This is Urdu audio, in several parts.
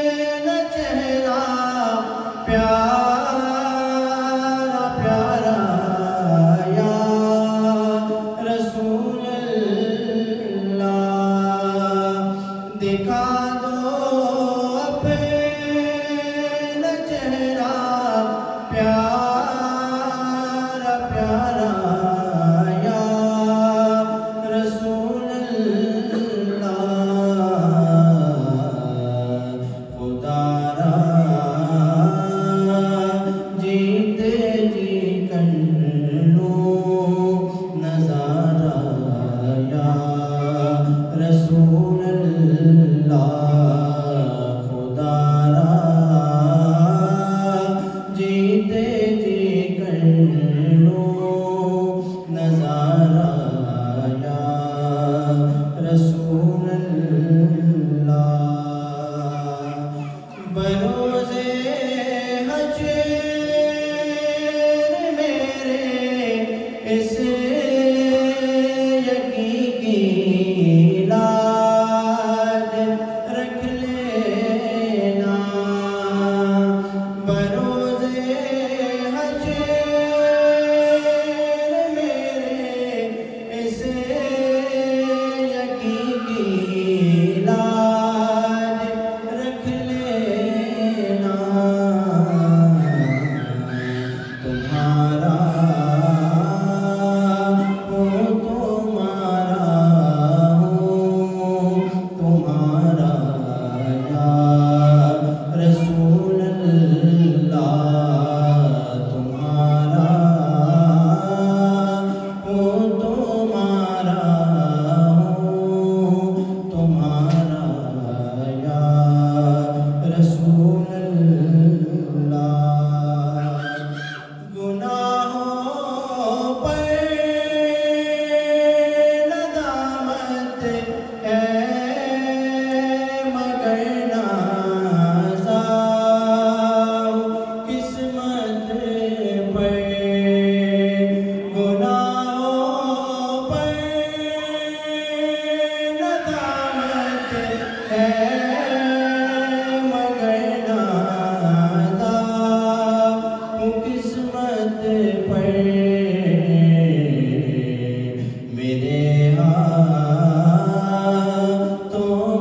اپنا چہرہ پیارا پیارا یا رسول اللہ، دکھا دو اپنا چہرہ پیارا پیارا یا رسول اللہ، خدا را جیتے جی کر لوں نظارہ یا رسول اللہ، خدا را جیتے جی کر لوں نظارہ یا رسول اللہ، بروز حشر میرے اس یقین کی لاج رکھ لینا، بروز حشر میرے اس یقین کی لاج رکھ لینا، تمہارا ہوں تمہارا ہوں تمہارا یا رسول اللہ، تمہارا ہوں تمہارا ہوں تمہارا یا رسول اللہ، گناہوں پر ندامت ہے مگر نازاؤ قسمت پر، گناہوں پر ندامت ہے مگر نازاؤ قسمت پر، میرے ہاتھوں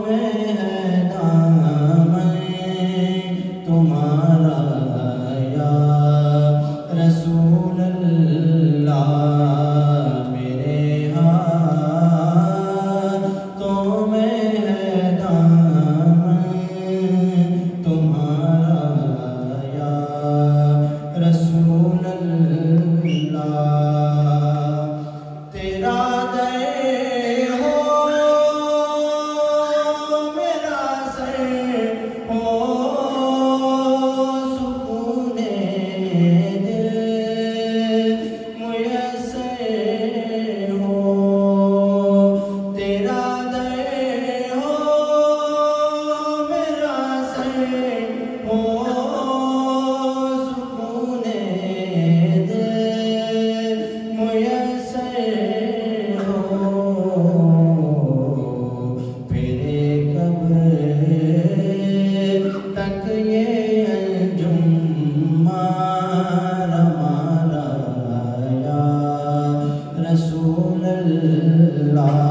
میں ہے دامن تمہارا یا رسول اللہ، میرے ہاتھوں میں ہے دامن تمہارا یا رسول اللہ، تیرا در ہو میرا سر ہو سکون دل میسر ہو، تیرا در ہو میرا سر ہو سکون دل میسر ہو، پھر کب تک یہ انجم مارا مارا یا رسول اللہ،